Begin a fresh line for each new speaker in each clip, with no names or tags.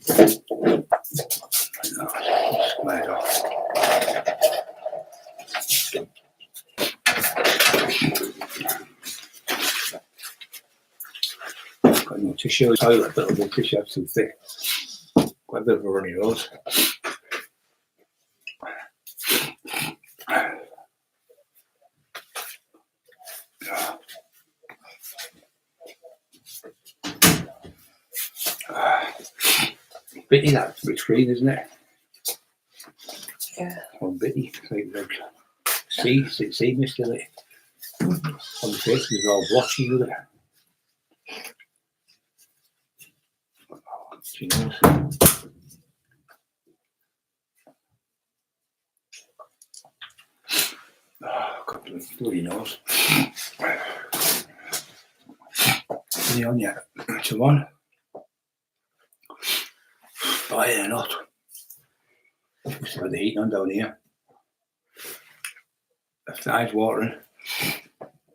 Squared off. Got no tissue in the toilet, but the tissue is too thick. Quite a bit of a runny nose. Bitty, that big screen, isn't it?
Yeah.
One bitty. See, Mr. Lee. On the face is all blotchy with it. She knows. Oh, God, bloody nose. Is he on yet? It's a one. Buy or not. Just got the heating on down here. The eyes watering.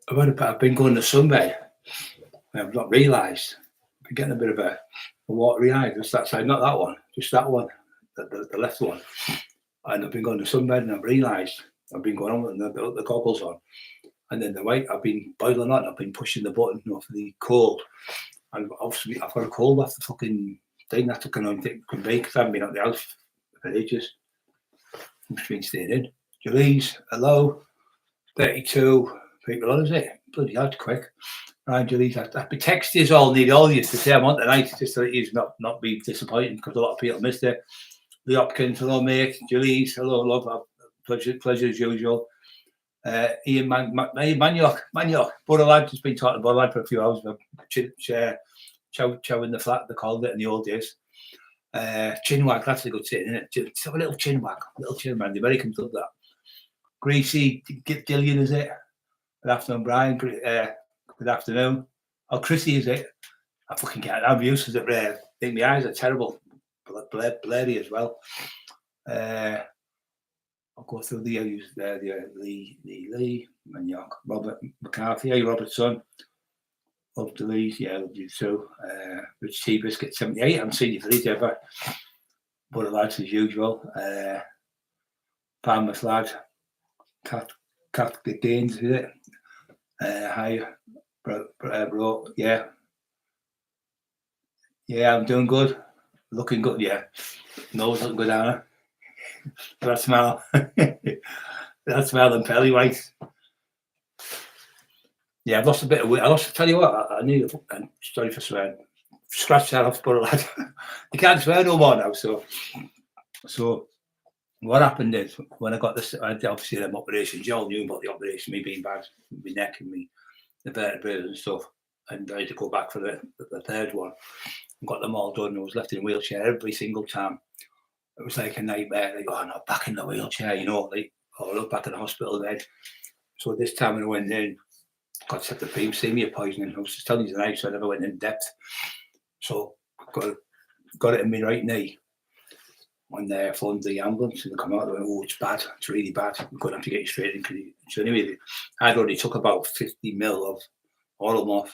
I've been going to sunbed. I've not realised. I'm getting a bit of a watery eye. Just that side, not that one, just that one, the left one. And I've been going to sunbed and I've realised I've been going on with the goggles on. And then the weight, I've been boiling on, I've been pushing the button for the cold. And obviously I've got a cold off the fucking thing. That took an own thing to be because I haven't been out the house for ages. I've just been staying in. Julie's, hello. 32 people on, is it? Bloody hell, quick. Right, Julie's, I've been texting all you to say I'm on tonight, just so that he's not be disappointed because a lot of people missed it. Lee Hopkins, hello mate. Julie's, hello love. Pleasure as usual. Ian Maniok, Butter Lad has been talking about lad for a few hours. Chow in the flat, they called it in the old days. Chinwag, that's a good saying, isn't it? Just have a little chinwag, the Americans love that. Greasy, Gillian, is it? Good afternoon, Brian. Good afternoon. Oh, Chrissy, is it? I fucking can't have use of it. I think my eyes are terrible. Blurry as well. I'll go through the Lee, Maniok, Robert McCarthy, hey, Robert's son. Love the Lees, yeah, love you too. Rich Tea Biscuit 78, I haven't seen you for these ever. Butter Lads as usual. Palmer's Lad. Cat Gaines, is it? Hi, bro. Yeah, I'm doing good. Looking good, yeah. Nose looking good, Anna. That smell. That smell and Pelly White. Yeah, I've lost a bit of weight. Tell you what, I need to, I'm sorry for swearing. Scratch that off, Butter Lad. You can't swear no more now, so what happened is when I got this, I had obviously them operations. You all knew about the operation, me being bad, my neck and the vertebrae and stuff. And I had to go back for the third one. Got them all done. I was left in a wheelchair every single time. It was like a nightmare. Like, oh no, back in the wheelchair, like, oh look, back in the hospital bed. So this time when I went in, got septicemia poisoning. I was just telling you tonight, so I never went in depth. So got it in my right knee. When they phoned the ambulance and they come out, they went, oh, it's bad, it's really bad. We're going to have to get you straight in. So anyway, I'd already took about 50 mil of Oromorph.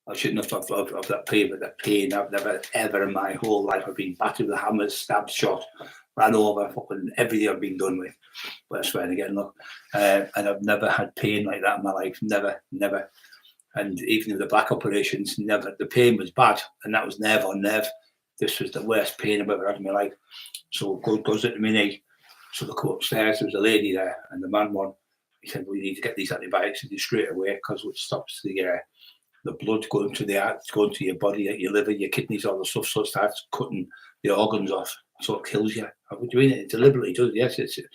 I shouldn't have of that pain, but that pain I've never ever in my whole life. I've been battered with hammers, stabbed, shot, ran over, fucking everything I've been done with. But I swear again, look, and I've never had pain like that in my life, never. And even with the back operations, never. The pain was bad, and that was nerve on nerve. This was the worst pain I've ever had in my life. So goes into my knee. So they come upstairs, there was a lady there, and the man he said, well, you need to get these antibiotics straight away because it stops the blood going to the heart, going to your body, your liver, your kidneys, all the stuff, so it starts cutting the organs off, so it kills you. What do you mean? It deliberately does, yes. It'd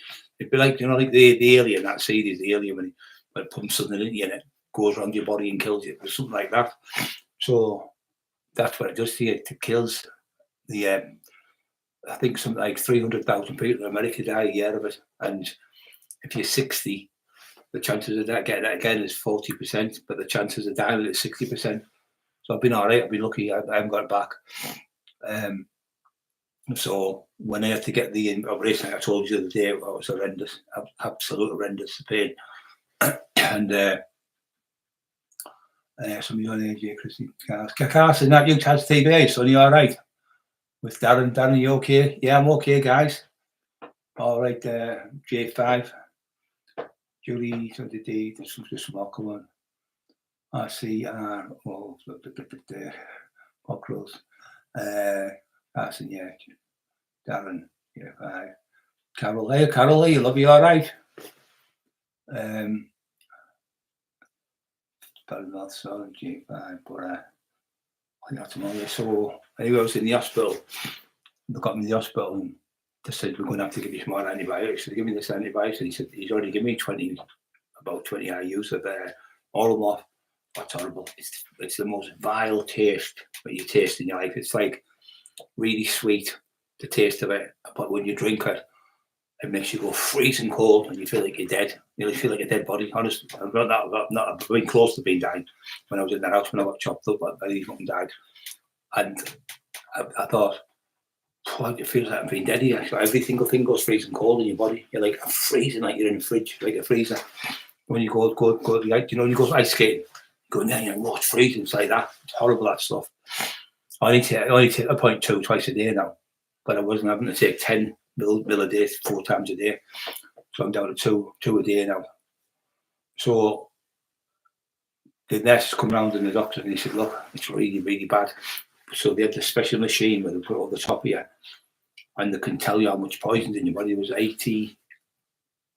be like, like the alien, that series, the alien, when it pumps something into you and it goes around your body and kills you, or something like that. So that's what it does to you. It kills the, I think something like 300,000 people in America die a year of it. And if you're 60, the chances of getting it again is 40%, but the chances of dying is 60%. So I've been all right. I've been lucky. I haven't got it back. So when I had to get the operation, like I told you the other day, it was horrendous, absolute horrendous pain. And somebody on AJ, Christy Carson, that you has TBA, so you're all right. with Darren. Darren, you okay? Yeah, I'm okay, guys. All right, J5. Julie, so did there's some more come on. I see, well, the Cockerill. Carson, yeah. Darren, yeah, Carol, hey, Carol, hey, love you all right? But not so, J5, but I got tomorrow. So, anyway, I was in the hospital. They got me in the hospital and they said, we're going to have to give you some more antibiotics. So they gave me this antibiotics and he said, he's already given me about 20 IUs of Oromorph. That's horrible. It's the most vile taste that you taste in your life. It's like really sweet, the taste of it, but when you drink it, it makes you go freezing cold and you feel like you're dead. You feel like a dead body. Honestly, I've been close to being dying when I was in that house when I got chopped up by these and died. And I thought, it feels like I'm being dead here. So every single thing goes freezing cold in your body. You're like, I'm freezing like you're in a fridge, like a freezer. When you go, like, you go ice skating, go in there, it's freezing. It's like that. It's horrible, that stuff. I only take a 0.2 twice a day now, but I wasn't having to take 10 mil a day 4 times a day. So I'm down to two a day now. So the nurse come round and the doctor and he said, look, it's really, really bad. So they had this special machine where they put it over the top of you and they can tell you how much poison's in your body. It was 80,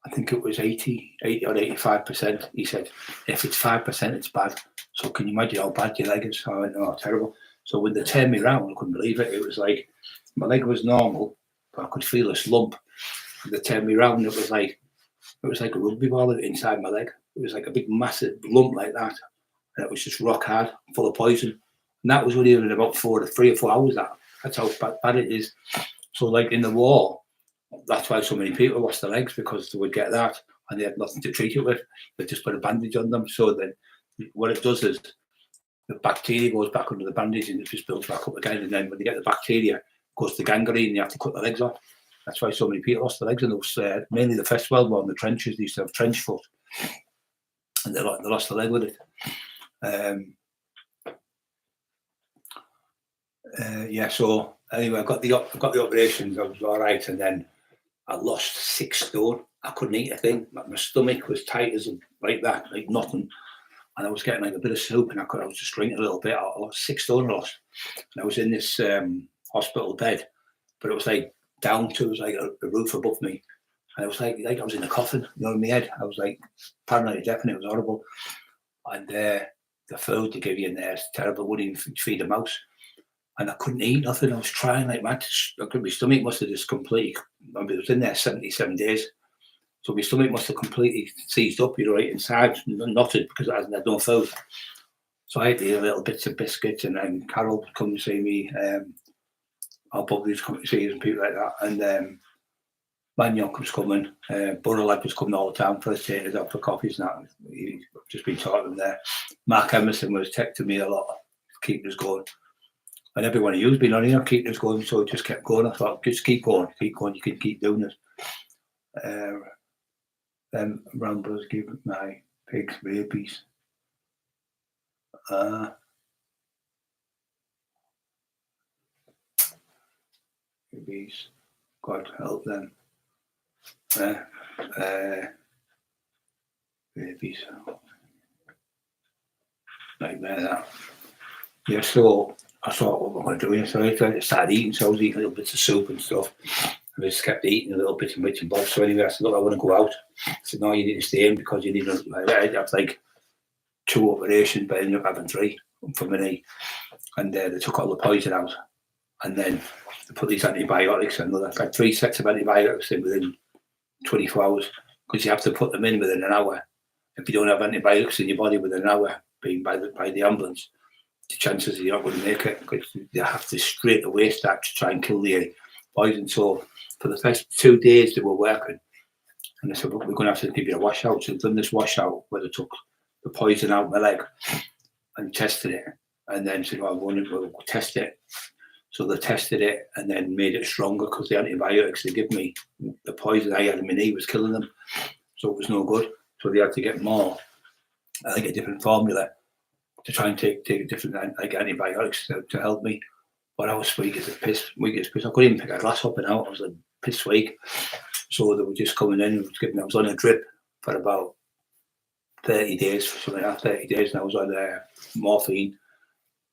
I think it was 80 or 85%. He said, if it's 5%, it's bad. So can you imagine how bad your leg is? I went, oh, terrible. So when they turned me around, I couldn't believe it. It was like, my leg was normal, but I could feel this lump. When they turned me around, it was like a rugby ball inside my leg. It was like a big, massive lump like that. And it was just rock hard, full of poison. And that was only in about 3 or 4 hours. That's how bad it is. So like in the war, that's why so many people lost their legs, because they would get that and they had nothing to treat it with. They just put a bandage on them. So then what it does is the bacteria goes back under the bandage and it just builds back up again. And then when they get the bacteria, it goes to gangrene and you have to cut the legs off. That's why so many people lost their legs in those, mainly the First World War in the trenches. They used to have trench foot and they lost the leg with it. Yeah, so anyway, I got the operations. I was all right, and then I lost 6 stone. I couldn't eat a thing. My stomach was tight as like that, like nothing. And I was getting like a bit of soup, and I was just drinking a little bit. I lost 6 stone. And I was in this hospital bed, but it was like down to, it was like a roof above me, and it was like I was in a coffin, in my head. I was like paranoid deafening. It was horrible. And the food they give you in there is terrible. Wouldn't even feed a mouse. And I couldn't eat nothing. I was trying like mad. My stomach must have just completely, I was in there 77 days. So my stomach must have completely seized up, right inside, knotted, because I had no food. So I had to eat a little bits of biscuits, and then Carol would come to see me. I'll probably just come to see you and people like that. And Manioc was coming. Burrell was coming all the time for his taters out for coffees and that. He'd just been talking there. Mark Emerson was texting me a lot, keeping us going. And everyone who's been on here keeping us going, so it just kept going. I thought, just keep going, you can keep doing this. Then Rambo's give my pigs rabies. Rabies, God help them. Rabies. Nightmare that. Yeah, so I thought, what am I going to do here? So I started eating, so I was eating little bits of soup and stuff. I just kept eating a little bit of bits and bobs. So anyway, I said, look, I want to go out. I said, no, you need to stay in because you need to, I had like 2 operations, but I ended up having 3 for my knee. And they took all the poison out. And then they put these antibiotics in, like 3 sets of antibiotics in within 24 hours, because you have to put them in within an hour. If you don't have antibiotics in your body within an hour, being by the ambulance, the chances are you're not going to make it, because you have to straight away start to try and kill the poison. So for the first 2 days they were working, and they said, we're going to have to give you a washout. So they've done this washout where they took the poison out of my leg and tested it, and then said, well, we'll test it. So they tested it and then made it stronger, because the antibiotics they give me, the poison I had in my knee was killing them. So it was no good. So they had to get more, I think, a different formula to try and take different like antibiotics to help me. But I was weak as a piss. I couldn't even pick a glass up and out. I was like piss weak. So they were just coming in and I was on a drip for about 30 days, something like that, 30 days, and I was on morphine.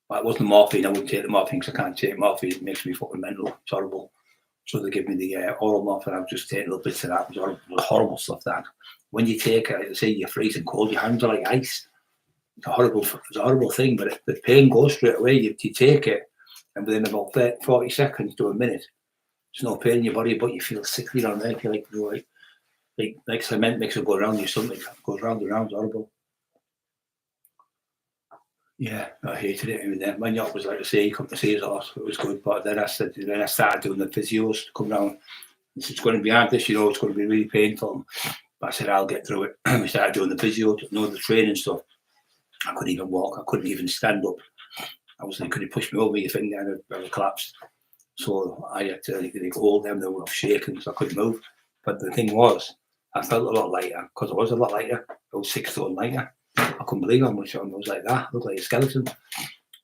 Well, it wasn't morphine, I wouldn't take the morphine because I can't take morphine, it makes me fucking mental, it's horrible. So they give me the oral morphine, I was just taking little bits of that, it was horrible stuff that. When you take it, like they say, you're freezing cold, your hands are like ice. It's a horrible thing, but the pain goes straight away. You take it, and within about 40 seconds to a minute, there's no pain in your body, but you feel sickly down there. You feel like cement makes it go around your stomach. It goes round and round. It's horrible. Yeah, I hated it. And then my yacht was like to say, come to see his horse. It was good, but then I started doing the physios to come down. It's going to be hard this, it's going to be really painful. But I said, I'll get through it. We started doing the physio, the training stuff. I couldn't even walk. I couldn't even stand up. I was like, could you push me over your finger and I would collapse. So I had to hold them. They were shaking, so I couldn't move. But the thing was, I felt a lot lighter because I was a lot lighter. I was 6 stone lighter. I couldn't believe how much I was like that. I looked like a skeleton.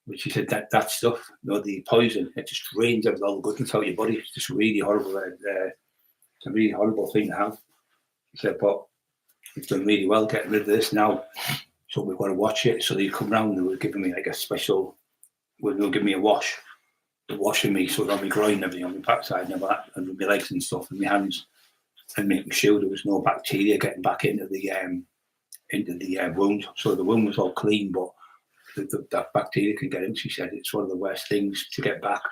But she said that stuff, the poison, it just drains out all the goodness out of your body. It's just really horrible. It's a really horrible thing to have. She said, but you've done really well getting rid of this now. So we've got to watch it. So they come round and they were giving me like a special, they'll give me a wash. They're washing me so on my groin and everything, on my backside and all that, and my legs and stuff, and my hands, and making sure there was no bacteria getting back into the wound. So the wound was all clean, but that bacteria can get in. She said it's one of the worst things to get back.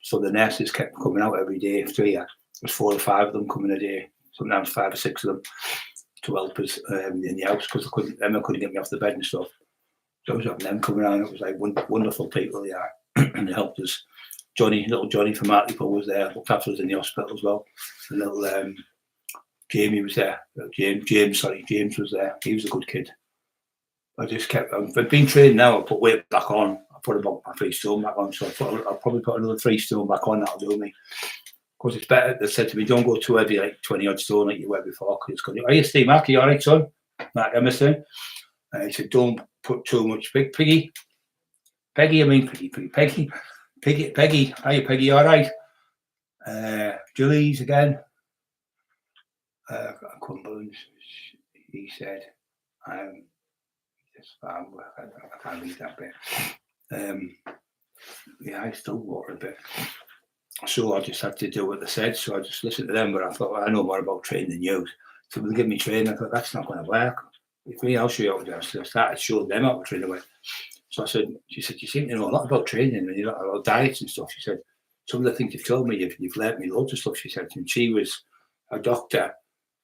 So the nurses kept coming out every day after her. There's 4 or 5 of them coming a day, sometimes 5 or 6 of them, to help us in the house because Emma couldn't get me off the bed and stuff. So I was having them coming around. It was like wonderful people they are, and they helped us. Little Johnny from Hartlepool was there, looked after us in the hospital as well. And little Jamie was there. James was there. He was a good kid. I just kept. I've been trained now. I put weight back on. I put about 3 stone back on. So I'll probably put another 3 stone back on. That'll do me. Because it's better. They said to me, don't go too heavy, like 20 odd stone like you were before. Cause it's good. Are you Steve Mark? Are you all right, son? Mark Emerson. He said, don't put too much. Peggy, are you Peggy? All right. Julie's again. I couldn't believe he said, I can't read that bit. Yeah, I still water a bit. So I just had to do what they said. So I just listened to them, but I thought, well, I know more about training than you. So they give me training. I thought, that's not going to work. With me, I'll show you how to do it. So I started showing them how to train away. So she said, you seem to know a lot about training and you know about diets and stuff. She said, some of the things you've told me, you've learnt me loads of stuff. She said, and she was a doctor,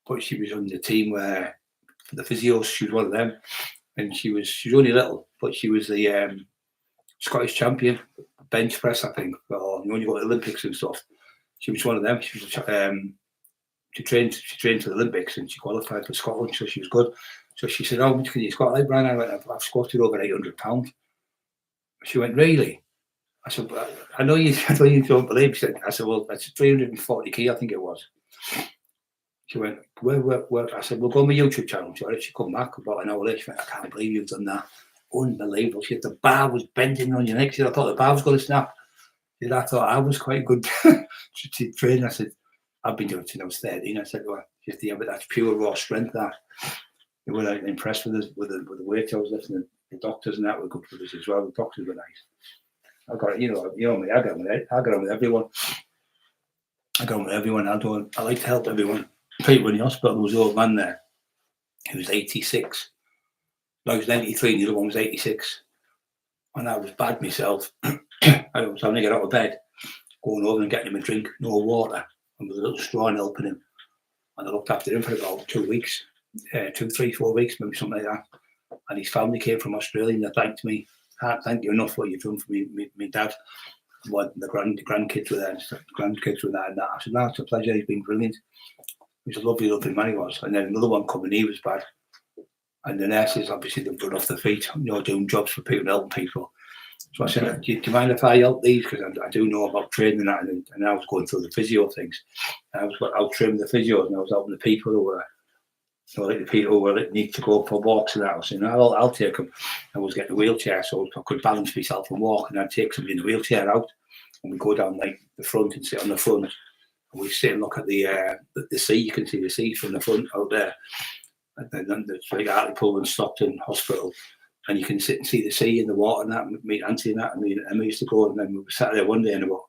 but she was on the team where for the physios, she was one of them. And she was only little, but she was the Scottish champion, bench press, I think. Or you go to the Olympics and stuff. She was one of them. She was she trained for the Olympics and she qualified for Scotland, so she was good. So she said, "How much can you squat like, Brian?" I went, "I've squatted over 800 pounds." She went, "Really?" I said, I know you don't believe." She said, I said, "Well, that's 340 key, I think it was." She went, where? I said, "We'll go on my YouTube channel." She come back about an hour later. She went, "I can't believe you've done that. Unbelievable." She said, "The bar was bending on your neck." She said, "I thought the bar was going to snap." She said, "I thought I was quite good to train." I said, "I've been doing it since I was 13. I said, "Well," she said, "Yeah, but that's pure raw strength, that." They were impressed with us, with the weight I was lifting. The doctors and that were good with us as well. The doctors were nice. I got it, you know me. I got on with everyone. I like to help everyone. People in the hospital, there was an old man there. He was 86. No, he was 93 and the other one was 86. And I was bad myself. I was having to get out of bed, going over and getting him a drink, no water, and with a little straw and helping him. And I looked after him for about 2 weeks, 2, 3, 4 weeks, maybe something like that. And his family came from Australia and they thanked me. Can't thank you enough for what you've done for me, my dad. When the grandkids were there, and that. I said, "No, it's a pleasure. He's been brilliant." He was a lovely, lovely man, he was. And then another one coming, he was bad. And the nurses, obviously, they've run off their feet, doing jobs for people, helping people. So I said, do you mind if I help these? Because I do know about training that. And I was going through the physio things. And I was training the physios and I was helping the people who were, like the people who need to go for walks and that. I was saying, I'll take them. I was getting a wheelchair so I could balance myself and walk, and I'd take somebody in the wheelchair out and we go down like the front and sit on the front, and we sit and look at the sea. You can see the sea from the front out there, and then there's like Hartlepool and Stockton Hospital, and you can sit and see the sea and the water and that. Meet Auntie and that, and me and Emma used to go, and then we sat there one day and about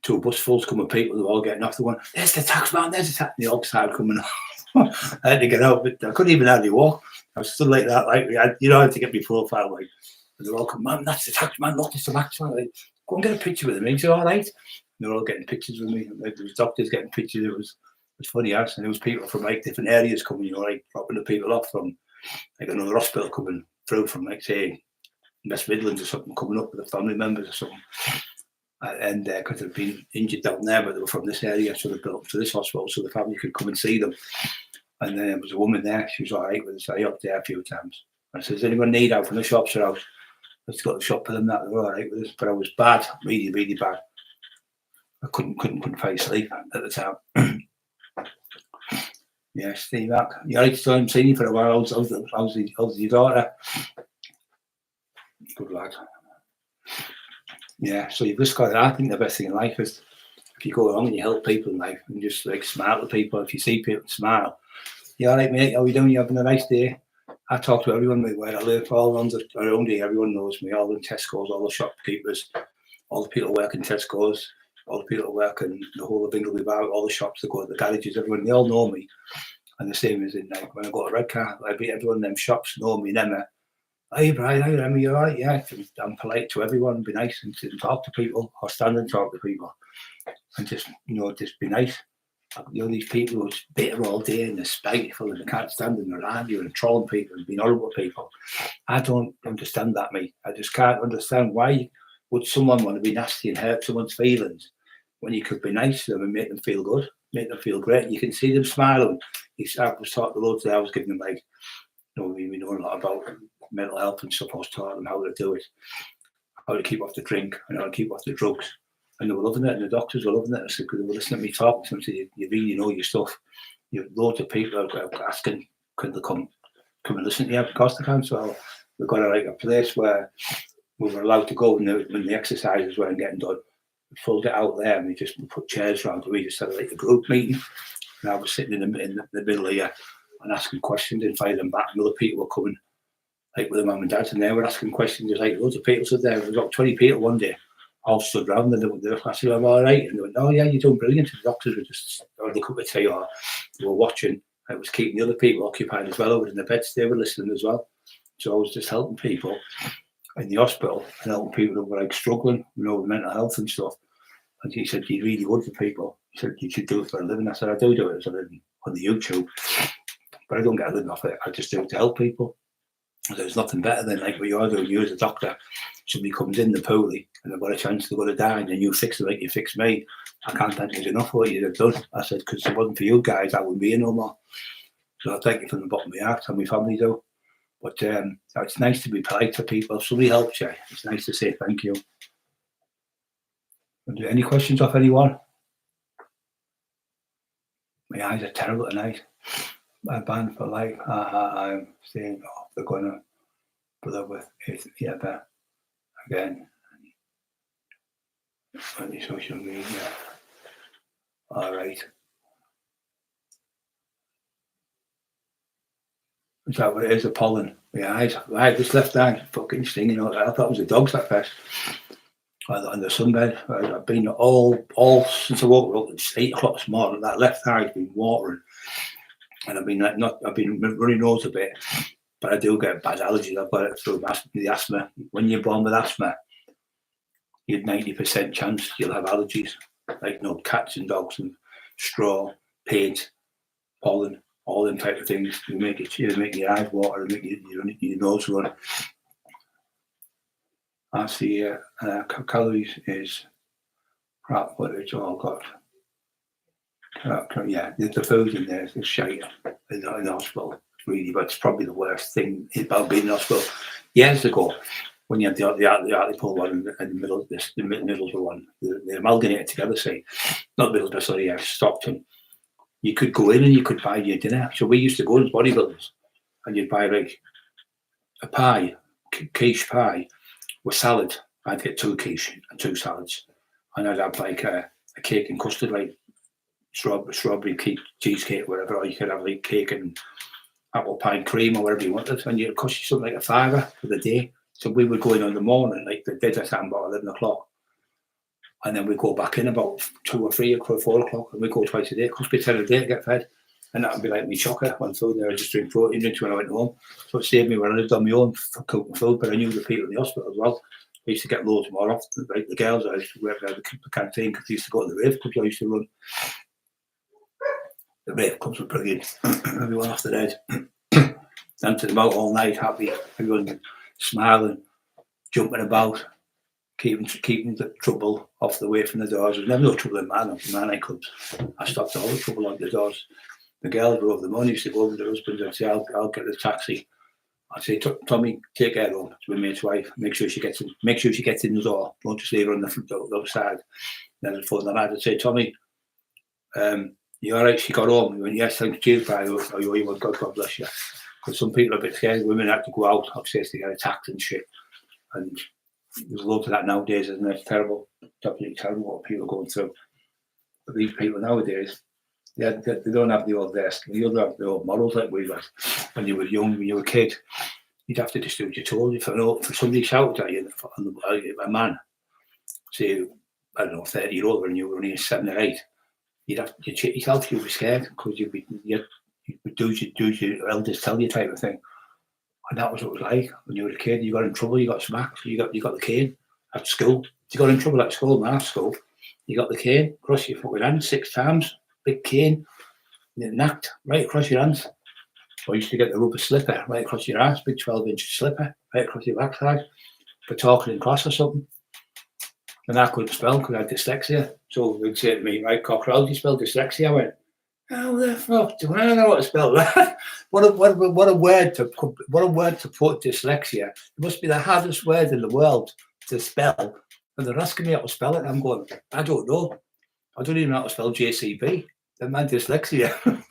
2 busfuls come of people, they're all getting off the one. There's the tax man, there's the tax. And they all started coming off. I had to get out, but I couldn't even hardly walk. I was still like that, like I had to get my profile, like, and they're all coming, man, that's the tax man, look, it's the tax man. Like, go and get a picture with him. He said, all right. And they're all getting pictures with me. Like, there was doctors getting pictures. It was funny, yes. And there was people from like different areas coming, like dropping the people off from like another hospital coming through from like say West Midlands or something, coming up with the family members or something. And because they'd been injured down there, but they were from this area, so they built up to this hospital so the family could come and see them. And then there was a woman there, she was all right with us. I up there a few times. I said, does anyone need out from the shops or out? Let's go to the shop for them, that they were all right with us. But I was bad, really, really bad. I couldn't find sleep at the time. Yeah, Steve, you're right, so I haven't seen you for a while. How's your daughter? Good lad. Yeah, so you've just got to, I think the best thing in life is if you go along and you help people in life and just like smile at people. If you see people smile, you all right, mate? How are you doing? You having a nice day? I talk to everyone where I live, all around here. Everyone knows me, all in Tesco's, all the shopkeepers, all the people working Tesco's, all the people working the whole of Ingleby Bar, all the shops that go to the garages, everyone, they all know me. And the same as in like when I go to Redcar, everyone in them shops know me, Emma. Hey Brian, how are you? All right? Yeah, I'm polite to everyone, be nice and sit and talk to people, or stand and talk to people, and just just be nice. These people who's bitter all day and they're spiteful and they can't stand them around you and trolling people and being horrible people. I don't understand that, mate. I just can't understand why would someone want to be nasty and hurt someone's feelings when you could be nice to them and make them feel good, make them feel great. You can see them smiling. I was taught the loads that I was giving them like, we know a lot about mental health and stuff. I was taught them how to do it, how to keep off the drink and how to keep off the drugs. And they were loving it, and the doctors were loving it. So they were listening to me talk to them, so you really know your stuff. You have loads of people are asking, could they come and listen to you? Of course they can. So we've got a place where we were allowed to go when the exercises weren't getting done. We pulled it out there and we put chairs around and we just had like a group meeting. And I was sitting in the middle here and asking questions and firing them back. And other people were coming, like with their mum and dad, and they were asking questions. There's like loads of people stood there. There was about 20 people one day. All stood around and they were asking, I'm all right. And they went, oh yeah, you're doing brilliant. And the doctors were just having a cup of tea or they were watching. It was keeping the other people occupied as well over in the beds. They were listening as well. So I was just helping people in the hospital and helping people who were like struggling, with mental health and stuff. And he said, you really would for people. He said, you should do it for a living. I said, I do it as a living on the YouTube, but I don't get a living off it. I just do it to help people. There's nothing better than like what you're doing. You as a doctor, somebody comes in the poorly and they've got a chance to go to die, and then you fix it like you fixed me. I can't thank you enough for what you've done. I said, because if it wasn't for you guys, I wouldn't be here no more. So I thank you from the bottom of my heart, and my family do. But it's nice to be polite to people. If somebody helps you, it's nice to say thank you. Any questions off anyone? My eyes are terrible tonight. I'm banned for life. I'm saying, they're going to put up with it. Yeah, but again, on the social media. All right. Is that what it is? The pollen. My eyes. Right, this left eye fucking stinging. I thought it was the dogs at first. On the sunbed. I've been all since I woke up. It's 8 o'clock this morning. That left eye's been watering. And I've been running nose a bit, but I do get bad allergies. I've got it through the asthma. When you're born with asthma, you have 90% chance you'll have allergies, like cats and dogs and straw, paint, pollen, all them type of things. You make your eyes water, and make your nose run. I see calories is crap, but it's all got. Yeah, the food in there is shite in the hospital, really, but it's probably the worst thing about being in hospital. Years ago, when you had the Hartlepool one and the middle one, they amalgamated together, not Middlesbrough, sorry, Stockton. You could go in and you could buy your dinner. So we used to go as bodybuilders and you'd buy like a pie, quiche pie with salad. I'd get 2 quiche and 2 salads. and I'd have like a cake and custard, like strawberry cake, cheesecake, whatever, or you could have like cake and apple pie cream or whatever you wanted, and it cost you something like £5 for the day. So we would go in the morning, like the dinner time about 11 o'clock, and then we go back in about 2 or 3 or 4 o'clock, and we go twice a day. It cost me 10 a day to get fed, and that would be like me chocolate on food. There, I just drink protein drinks when I went home, so it saved me when I lived on my own for cooking food. But I knew the people in the hospital as well. I used to get loads more often. Like the girls, I used to work at the canteen because I used to go to the rave clubs I used to run. The rave clubs were brilliant. Everyone off their head. Dancing about all night, happy, everyone smiling, jumping about, keeping the trouble off the way from the doors. There was never no trouble in my nightclubs. I stopped all the trouble on the doors. The girl drove them on, used to go over to the husband and say, I'll get the taxi. I'd say, Tommy, take her home to my mate's wife. Make sure she gets in the door. Don't just leave her on the front door, the other side. Then I'd phone the lad and say, Tommy, you all right? She got home. He went, yes, thank you. God bless you. Because some people are a bit scared. Women have to go out upstairs to get attacked and shit. And there's loads of that nowadays, isn't it? It's terrible. Definitely terrible what people are going through. But these people nowadays, they don't have the old vest. They don't have the old models like we had. When you were young, when you were a kid, you'd have to just do what you told. If somebody shouted at you, a man, say, I don't know, 30-year-old, when you were only 7 or 8, you'd have to check yourself. You'd be scared because you'd do your elders tell you type of thing. And that was what it was like when you were a kid. You got in trouble, you got smacked, you got the cane at school. If you got in trouble at school, my school, you got the cane across your fucking hand 6 times, big cane, and it knocked right across your hands. Or you used to get the rubber slipper right across your ass, big 12-inch slipper right across your backside for talking in class or something. And I couldn't spell because I had dyslexia. So they'd say to me, right, Cockerill, do you spell dyslexia? I went, how the fuck do I know what to spell that? What a word to put dyslexia. It must be the hardest word in the world to spell. And they're asking me how to spell it. I'm going, I don't know. I don't even know how to spell JCB. Then man, dyslexia.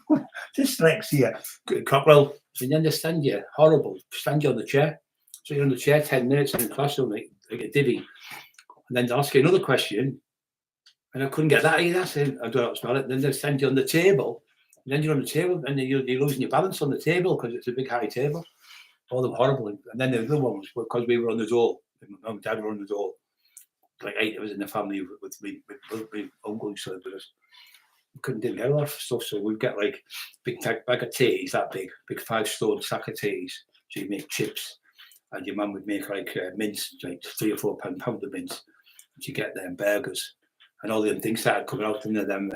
Dyslexia. Cockerill, so you understand you? Horrible. Stand you on the chair. So you're on the chair 10 minutes in the classroom like a divvy. And then they ask you another question. And I couldn't get that either. I said, I don't know how to spell it. Then they send you on the table. And then you're on the table and you're losing your balance on the table because it's a big high table. All them horrible. And then the other one was because we were on the dole. My mum and dad were on the dole. Like 8 of us in the family with my uncle who lived with us. We couldn't get a lot of stuff. So we'd get like big bag of tatties, that big 5-stone sack of tatties. So you make chips. And your mum would make like mince, like £3 or £4 pound of mince. And you get them burgers. And all them things started coming out, and them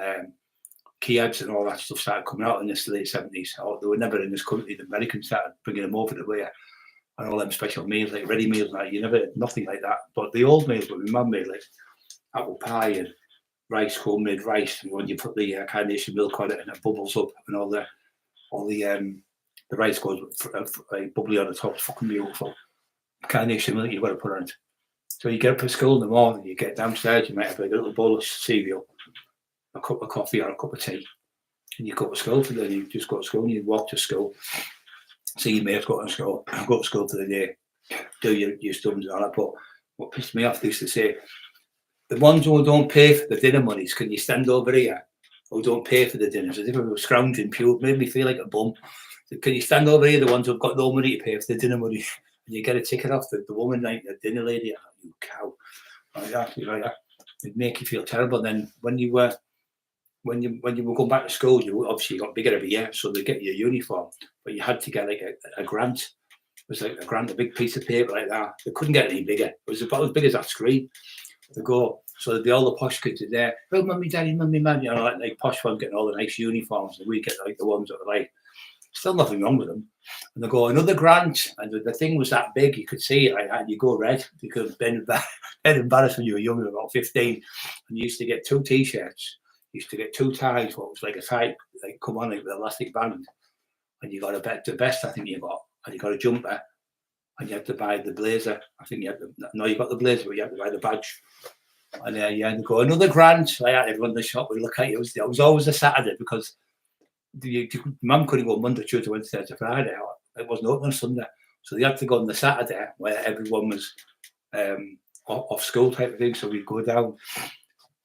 Kiebs and all that stuff started coming out in the late 70s. They were never in this country. The Americans started bringing them over the way, and all them special meals, like ready meals, like you never, nothing like that. But the old meals, what my mum made, like apple pie and rice, homemade rice, and when you put the carnation milk on it and it bubbles up, and all the rice goes bubbly on the top. It's fucking beautiful. Carnation milk you've got to put on it. So you get up at school in the morning, you get downstairs, you might have like a little bowl of cereal, a cup of coffee or a cup of tea, and you go to school for the day. You just go to school and you walk to school, see your mates go to school for the day, do your studies and all that. But what pissed me off, they used to say, the ones who don't pay for the dinner monies, can you stand over here? Who don't pay for the dinners, as if I was scrounging pure, made me feel like a bum. So, can you stand over here, the ones who've got no money to pay for the dinner money? And you get a ticket off the woman, like the dinner lady, you cow, like that. It'd make you feel terrible. Then when you were going back to school, you obviously got bigger every year, so they get your uniform, but you had to get like a grant. It was like a grant, a big piece of paper like that. They couldn't get any bigger. It was about as big as that screen. To go, so there'd be all the posh kids in there. Oh, mummy, daddy, mummy, man, you know, like posh ones getting all the nice uniforms, and we get like the ones that are like, still nothing wrong with them. And they go, another grant, and the thing was that big, you could see it like that, and you go red, because Ben embarrassed when you were younger, about 15, and you used to get 2 t-shirts, you used to get 2 ties, what was like a tie, like come on, like with an elastic band, and you got the vest, I think you got, and you got a jumper, and you had to buy the blazer. I think you had you got the blazer, but you had to buy the badge. And you had to go, another grant, like that, everyone in the shop would look at you. It was always a Saturday, because mum couldn't go Monday, Tuesday, Wednesday, Thursday, Friday. It wasn't open on Sunday. So they had to go on the Saturday where everyone was off school type of thing. So we'd go down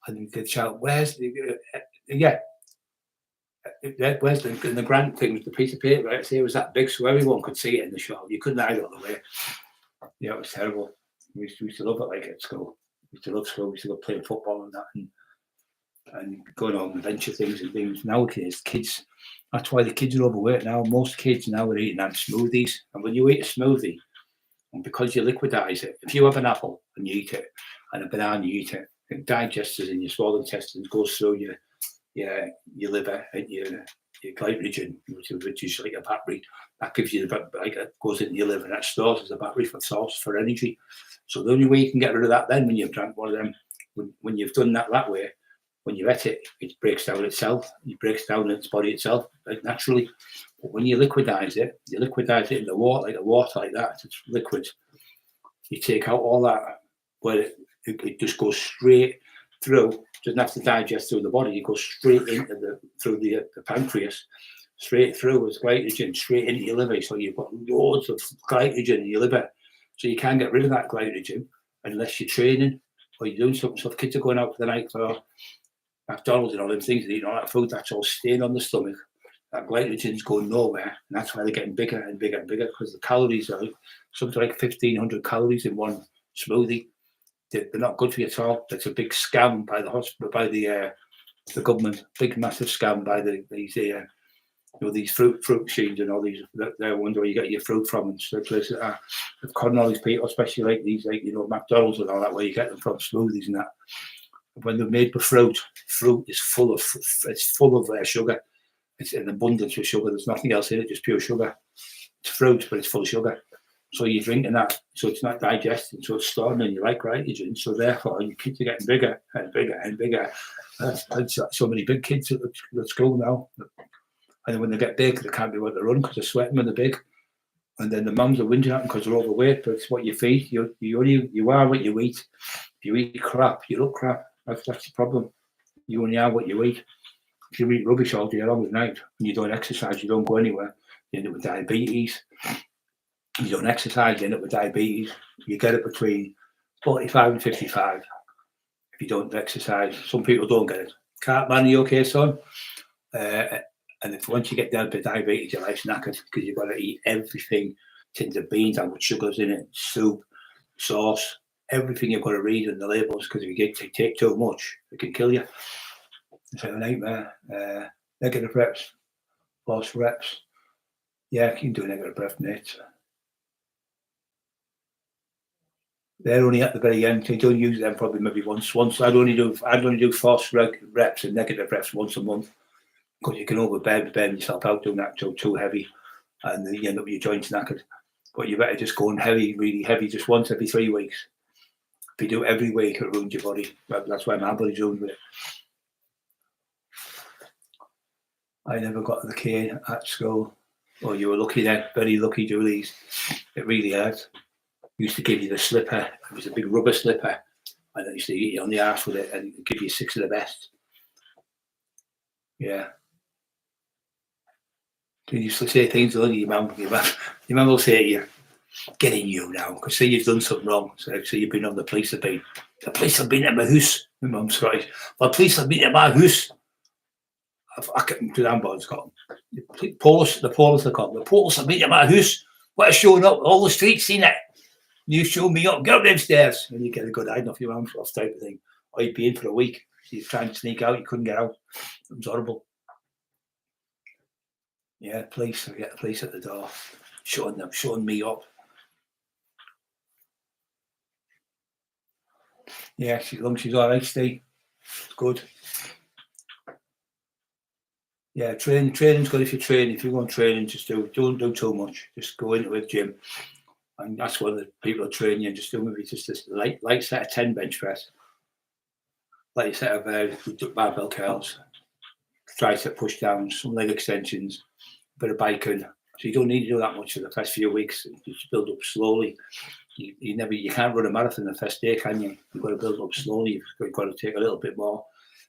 and they'd shout, "Where's the yeah?" Where's the grant thing with the piece of paper? Right? See, it was that big, so everyone could see it in the shop. You couldn't hide it all the way. Yeah, it was terrible. We used to love it like at school. We used to love school. We used to go playing football and that, and going on adventure things and things. Nowadays, kids, that's why the kids are overweight now. Most kids now are eating smoothies. And when you eat a smoothie, and because you liquidize it, if you have an apple and you eat it, and a banana you eat it, it digests in your small intestines, goes through your liver and your glycogen, which is like a battery. That gives you like it goes into your liver and that stores as a battery for source for energy. So the only way you can get rid of that then when you've drank one of them, when you've done that way, when you eat it, it breaks down itself. It breaks down its body itself, like naturally. But when you liquidize it in the water, like that. It's liquid. You take out all that, where it just goes straight through. Doesn't have to digest through the body. It goes straight into through the pancreas, straight through as glycogen, straight into your liver. So you've got loads of glycogen in your liver. So you can't get rid of that glycogen unless you're training or you're doing something. So if kids are going out for the night for McDonald's and all them things, and eating all that food, that's all staying on the stomach. That glycogen's going nowhere, and that's why they're getting bigger and bigger and bigger, because the calories are something like 1,500 calories in one smoothie. They're not good for you at all. It's a big scam by the hospital, by the government. Big massive scam by these fruit machines and all these. They're wondering where you get your fruit from and stuff. Places that they've conned all these people, especially like these, like McDonald's and all that, where you get them from smoothies and that. When they're made with fruit is full of sugar. It's an abundance of sugar. There's nothing else in it, just pure sugar. It's fruit, but it's full of sugar. So you're drinking that, so it's not digesting, so it's storing in your glycogen. So therefore, your kids are getting bigger and bigger and bigger. And so many big kids at school now. And then when they get big, they can't be able to run because they're sweating when they're big. And then the mums are whinging at them because they're overweight. But it's what you feed. You are what you eat. If you eat crap, you look crap. That's the problem. You only are what you eat. If you eat rubbish all day long at night and you don't exercise, you don't go anywhere, you end up with diabetes. If you don't exercise, you end up with diabetes. You get it between 45 and 55 if you don't exercise. Some people don't get it. Cartman, are you okay, son? And if once you get down to diabetes, your life's knackered because you've got to eat everything. Tins of beans, how much sugar's in it, soup, sauce, everything you've got to read in the labels, because if you take too much, it can kill you. It's a nightmare. Negative reps, false reps. Yeah, you can do negative reps, mate. They're only at the very end. You don't use them probably maybe once. I'd only do false reps and negative reps once a month, because you can overburn yourself out doing that too heavy, and then you end up with your joints knackered. But you better just go on heavy, really heavy, just once every 3 weeks. If you do it every week, it ruins your body. That's why my body's ruined with it. I never got the cane at school. Oh, you were lucky then, very lucky, Julie's. It really hurt. Used to give you the slipper. It was a big rubber slipper, and I used to eat you on the arse with it and give you 6 of the best. Yeah. You used to say things, don't you? Your mum will say to you, "Get in you now," because say you've done something wrong. So you've been on the police have been. The police have been at my house. My mum's Scottish. The police have been at my house. I can't do that, but got the police are called. The police have been at my house. What is showing up? All the streets seen it. You show me up, get up them stairs. And you get a good hiding off your mum's off type of thing. Or you'd be in for a week. So you're trying to sneak out, you couldn't get out. It was horrible. Yeah, police. I get the police at the door, showing me up. Yeah, as long as she's all right, Steve. It's good. Yeah, training's good if you're training. If you go on training, just don't do too much. Just go into a gym. And that's what the people are training you. Just do maybe just this light set of 10 bench press. Light set of barbell curls. Tricep push downs, some leg extensions, a bit of biking. So you don't need to do that much for the first few weeks. You just build up slowly. You can't run a marathon the first day, can you? You've got to build up slowly. You've got to take a little bit more.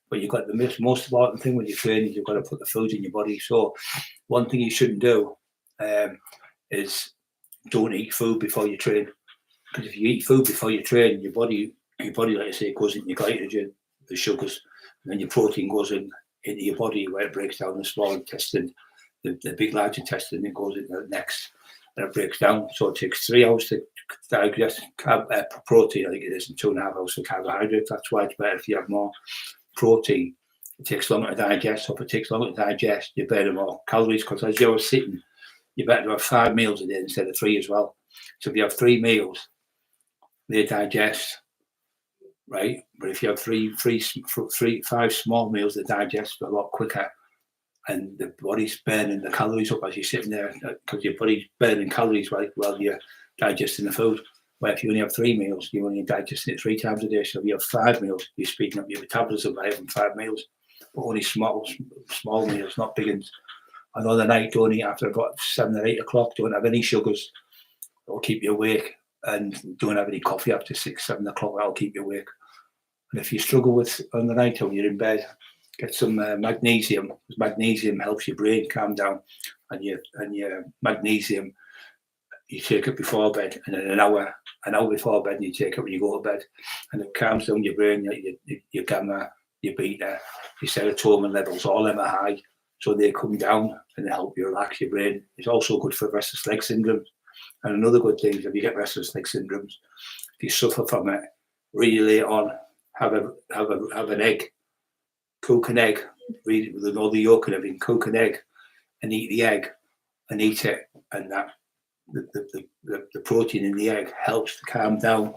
But you've got the most important thing when you're training, you've got to put the food in your body. So one thing you shouldn't do is don't eat food before you train. Because if you eat food before you train, your body, like I say, goes into your glycogen. the sugars, and then your protein goes into your body where it breaks down the small intestine, the big large intestine, and it goes into the next, and it breaks down. So it takes 3 hours to digest protein, I think it is, and 2.5 hours for carbohydrates. That's why it's better if you have more protein. It takes longer to digest. So if it takes longer to digest, you burn more calories, because as you're sitting, you better have 5 meals a day instead of 3 as well. So if you have 3 meals, they digest, right? But if you have 5 small meals, they digest a lot quicker, and the body's burning the calories up as you're sitting there, because your body's burning calories while you're digesting the food. Where if you only have 3 meals, you're only digesting it 3 times a day. So if you have 5 meals, you're speeding up your metabolism by having 5 meals, but only small meals, not big ones. And on the night, don't eat after about 7 or 8 o'clock. Don't have any sugars. It'll keep you awake. And don't have any coffee after 6, 7 o'clock. That'll keep you awake. And if you struggle with on the night when you're in bed, get some magnesium. Magnesium helps your brain calm down, and your magnesium, you take it before bed, and then an hour before bed, and you take it when you go to bed, and it calms down your brain. Your gamma, your beta, your serotonin levels, all them are high, so they come down and they help you relax your brain. It's also good for restless leg syndrome. And another good thing is if you get restless leg syndromes, if you suffer from it, really late on, have an egg, cook an egg, with all the yolk and everything, cook an egg, and eat the egg, and eat it, and that the protein in the egg helps to calm down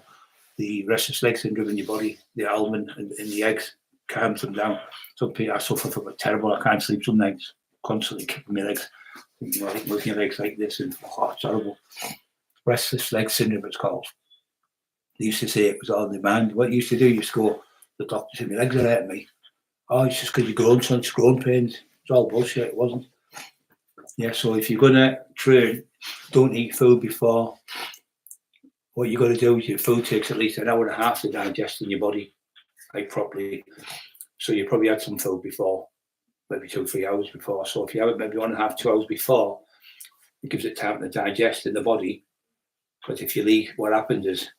the restless leg syndrome in your body. The almond in the eggs calms them down. Some people, I suffer from it terrible. I can't sleep some nights, constantly kicking my legs. You know, moving your legs like this, and it's horrible. Restless leg syndrome, it's called. They used to say it was on demand. What you used to do, you used to go, the doctor said, my legs are hurting me. Oh, it's just because you're grown, son, it's growing pains. It's all bullshit, it wasn't. Yeah, so if you're going to train, don't eat food before. What you're going to do is your food takes at least an hour and a half to digest in your body, like properly. So you probably had some food before, maybe 2 or 3 hours before. So if you have it maybe 1.5 to 2 hours before, it gives it time to digest in the body. Because if you leave, what happens is,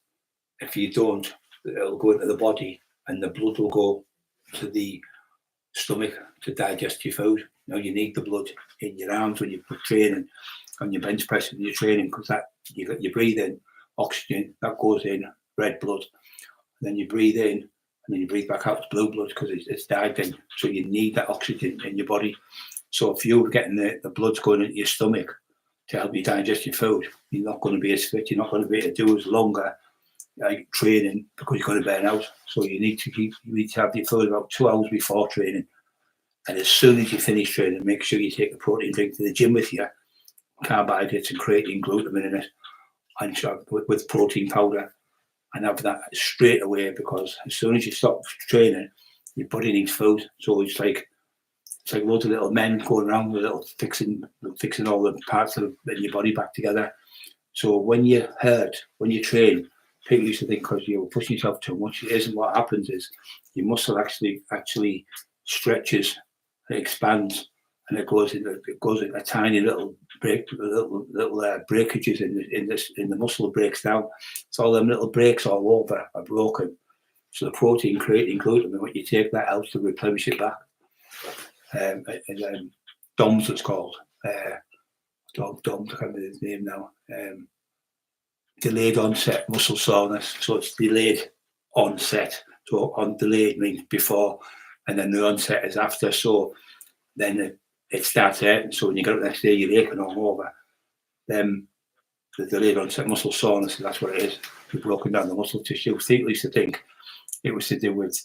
if you don't, it'll go into the body, and the blood will go to the stomach to digest your food. You know, you need the blood in your arms when you're training, on your bench press when you're training, because that you breathe in oxygen, that goes in red blood, and then you breathe in, and then you breathe back out, it's blue blood, because it's died in. So you need that oxygen in your body. So if you're getting the blood's going into your stomach to help you digest your food, you're not going to be as fit, you're not going to be able to do as longer training, because you're going to burn out. So you need to have your food about 2 hours before training, and as soon as you finish training, make sure you take the protein drink to the gym with you, carbohydrates and creatine, glutamine in it, and with protein powder, and have that straight away, because as soon as you stop training, your body needs food. So it's like loads of little men going around with little fixing all the parts in your body back together. So when you train, people used to think because you're pushing yourself too much, it isn't. What happens is your muscle actually stretches, it expands, and it goes in a tiny little breakages in the muscle, breaks down. So all them little breaks all over are broken. So the protein, creatine, glutamine, when you take that, helps to replenish it back. And DOMS, it's called. DOMS, I can't remember his name now. Delayed onset muscle soreness. So it's delayed onset. So delayed means before, and then the onset is after. So then it starts hurting. So when you get up the next day, you're aching all over. Then the delayed onset muscle soreness, that's what it is. You've broken down the muscle tissue. People used to think it was to do with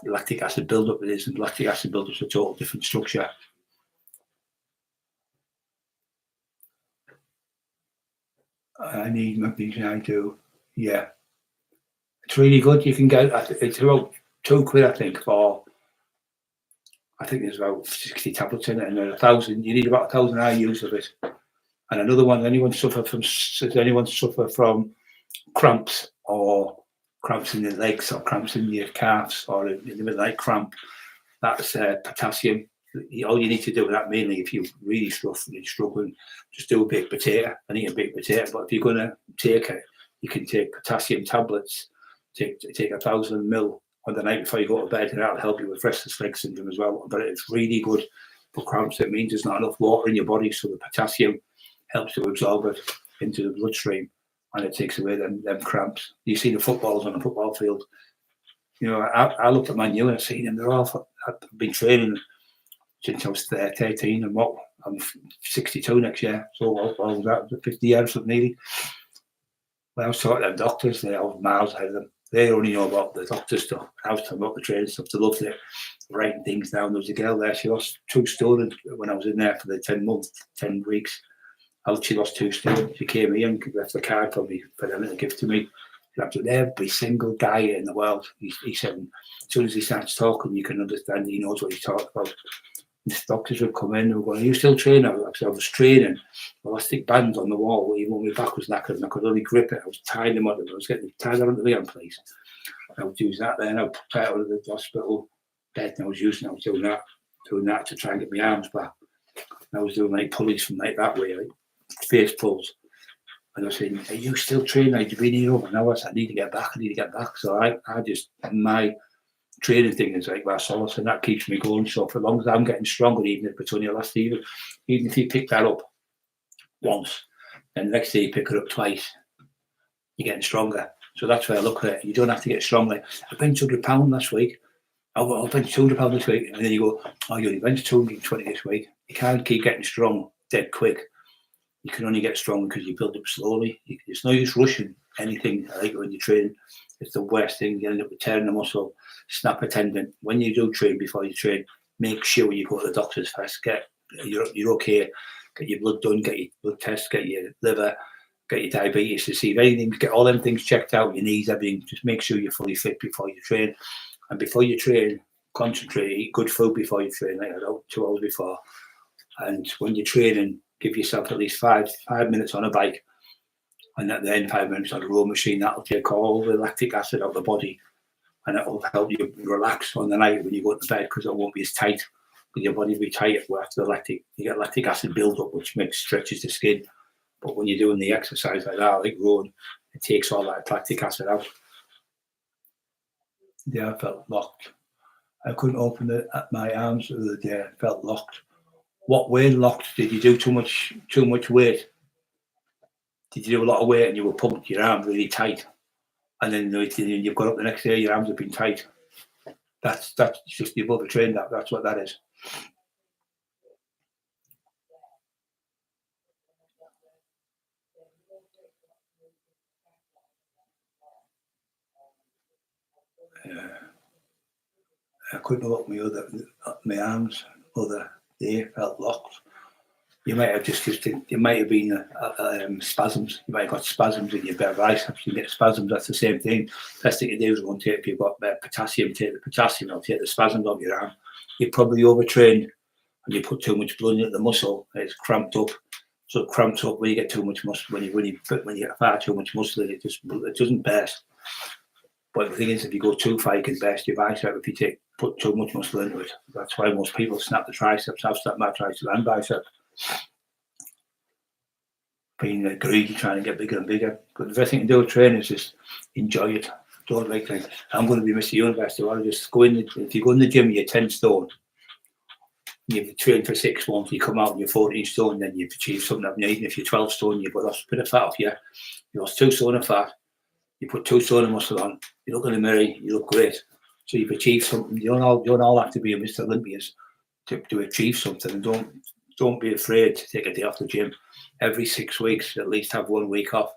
lactic acid buildup. It isn't. Lactic acid buildup is a total different structure. I need magnesium. I do. Yeah, it's really good. You can get it's about £2, I think, for. I think there's about 60 tablets in it, and 1,000. You need about 1,000 IUs of it. And another one. Does anyone suffer from cramps, or cramps in the legs, or cramps in your calves, or in the midnight cramp? That's potassium. All you need to do with that, mainly if you're really struggling, just do a baked potato and eat a baked potato. But if you're going to take it, you can take potassium tablets. Take 1,000 ml on the night before you go to bed, and that'll help you with restless leg syndrome as well. But it's really good for cramps. It means there's not enough water in your body, so the potassium helps to absorb it into the bloodstream, and it takes away them cramps. You see the footballers on the football field. You know, I looked at Man U and I've seen them. They're all. I've been training since I was 13, and I'm 62 next year. So all that 50 years or something nearly. When I was talking to them doctors, they are miles ahead of them. They only know about the doctor stuff. I was talking about the training stuff. They loved it, writing things down. There was a girl there. She lost 2 stone when I was in there for the 10 weeks. She lost 2 stone. She came here and left the card for me for them to give to me. With every single guy in the world. He said, as soon as he starts talking, you can understand he knows what he's talking about. The doctors would come in and were going, "Are you still training?" I was training. Elastic bands on the wall, even when my back was knackered and I could only grip it. I was tying them on it. I was getting tied onto the arm, please. I would use that then. I would put out of the hospital bed and I was doing that to try and get my arms back. And I was doing like pulleys from like that way, like face pulls. And I was saying, "Are you still training? I've been here over an hour. So I need to get back. So I just, my training thing is like my solace, and that keeps me going. So for as long as I'm getting stronger, even if it's only last even if you pick that up once, and the next day you pick it up twice, you're getting stronger. So that's where I look at it. You don't have to get strong. Like, I benched 100 pounds last week. I'll bench 200 pounds this week. And then you go, "Oh, you only benched 220 this week." You can't keep getting strong dead quick. You can only get strong because you build up slowly. It's no use rushing anything. Like when you train, it's the worst thing. You end up with tearing the muscle, snap a tendon. When you do train, before you train, make sure you go to the doctors first. You're okay. Get your blood done. Get your blood test. Get your liver. Get your diabetes to see if anything. Get all them things checked out. Your knees, everything. Just make sure you're fully fit before you train. And before you train, concentrate. Eat good food before you train. Like 2 hours before. And when you're training, give yourself at least five minutes on a bike, and at the end 5 minutes on a row machine. That'll take all the lactic acid out of the body, and it will help you relax on the night when you go to bed, because it won't be as tight. Your body will be tight after you get lactic acid build up, which stretches the skin. But when you're doing the exercise like that, like rowing, it takes all that lactic acid out. Yeah, I felt locked. I couldn't open my arms the other day. I felt locked. What way locked? Did you do too much weight? Did you do a lot of weight and you were pumping your arm really tight, and then you've got up the next day, your arms have been tight? That's just you've overtrained. That's what that is. I couldn't open my arms other day. Felt locked. You might have it might have been spasms. You might have got spasms in your biceps. You get spasms. That's the same thing. Best thing to do is if you've got potassium, take the potassium. I'll take the spasms off your arm. You're probably overtrained and you put too much blood into the muscle. It's cramped up. So it cramps up when you get too much muscle. When you get far too much muscle, it doesn't burst. But the thing is, if you go too far, you can burst your bicep if you put too much muscle into it. That's why most people snap the triceps. I've snapped my tricep and bicep. Being greedy, trying to get bigger and bigger. But the best thing to do with training is just enjoy it. Don't like I'm going to be Mr. Universe. So I'll just go in. If you go in the gym, you're 10 stone. You've trained for 6 months. You come out and you're 14 stone. Then you've achieved something. Even if you're 12 stone, you've lost a bit of fat off you. You lost 2 stone of fat. You put 2 stone of muscle on. You look in the mirror. You look great. So you've achieved something. You don't all have to be a Mr. Olympians to achieve something. And don't be afraid to take a day off the gym. Every 6 weeks, at least have 1 week off,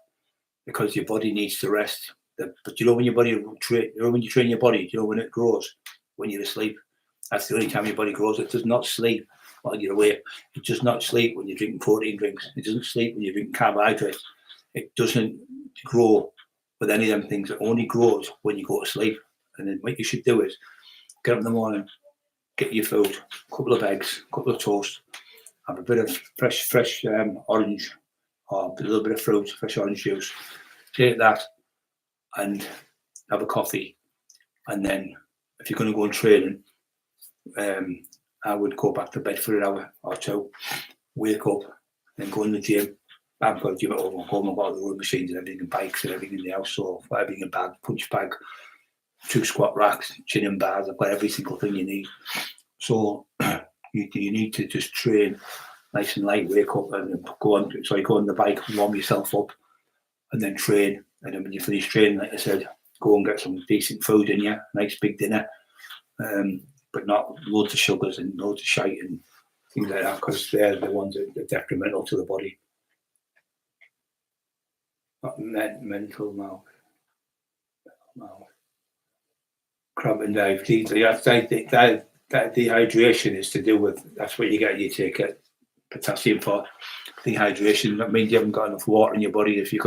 because your body needs to rest. But when your body when you train your body, when it grows? When you're asleep. That's the only time your body grows. It does not sleep while you're awake. It does not sleep when you're drinking protein drinks. It doesn't sleep when you're drinking carbohydrates. It doesn't grow with any of them things. It only grows when you go to sleep. And then what you should do is get up in the morning, get your food, a couple of eggs, a couple of toast, have a bit of fresh orange, or a little bit of fruit, fresh orange juice. Take that and have a coffee. And then if you're going to go on training, I would go back to bed for an hour or two, wake up, then go in the gym. I've got a gym at home. I've got all the road machines and everything, and bikes and everything in the house. So everything in bag, punch bag, 2 squat racks, chin and bars. I've got every single thing you need. So you need to just train nice and light, wake up and go on. So you go on the bike, warm yourself up, and then train. And then when you finish training, like I said, go and get some decent food in you, nice big dinner, but not loads of sugars and loads of shite and things like that, because they're the ones that are detrimental to the body. Not mental now. Cramp and diabetes. That dehydration is to do with, that's what you get. You take it potassium for dehydration. That means you haven't got enough water in your body. If you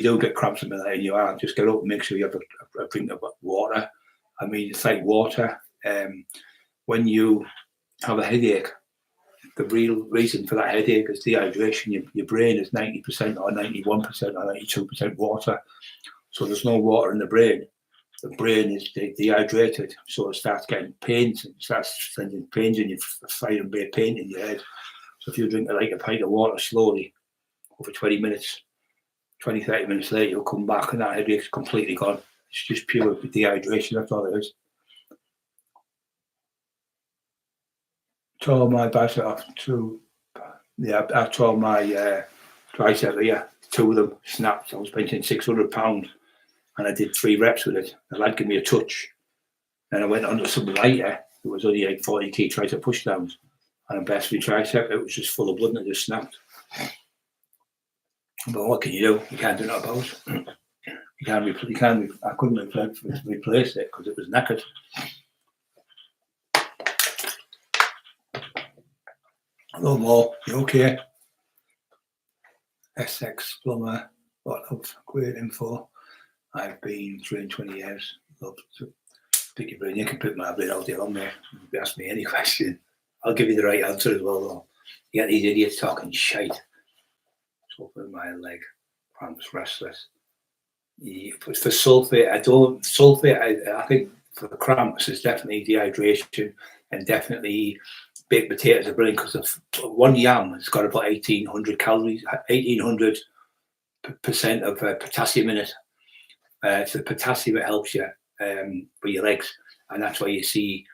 do get cramps and that in your arm, just get up and make sure you have a drink of water. I mean, it's like water. When you have a headache, the real reason for that headache is dehydration. Your brain is 90% or 91% or 92% water. So there's no water in the brain. The brain is dehydrated, so it starts getting pains. It starts sending pains in your fire and bare pain in your head. So if you drink like a pint of water slowly over 20 minutes, 20, 30 minutes later, you'll come back and that headache's completely gone. It's just pure dehydration, that's all it is. Tore my bicep off I tore my tricep here. 2 of them snapped. I was benching 600 pounds and I did 3 reps with it. The lad gave me a touch. Then I went on to some lighter. It was only like 40 key tricep pushdowns. And I burst my tricep. It was just full of blood and it just snapped. But what can you do? You can't do nothing about it. I couldn't replace it because it was knackered. No more. You okay? SX plumber. What of great info. I've been trained 20 years. Love to pick your brain. You can pick my brain all day long, mate. Ask me any question. I'll give you the right answer as well, though. You get these idiots talking shite. Open my leg, cramps, restless. For sulfate, I think for the cramps is definitely dehydration and definitely baked potatoes are brilliant because of 1 yam has got about 1,800 calories, 1,800% of potassium in it. So the potassium, it helps you for your legs, and that's why you see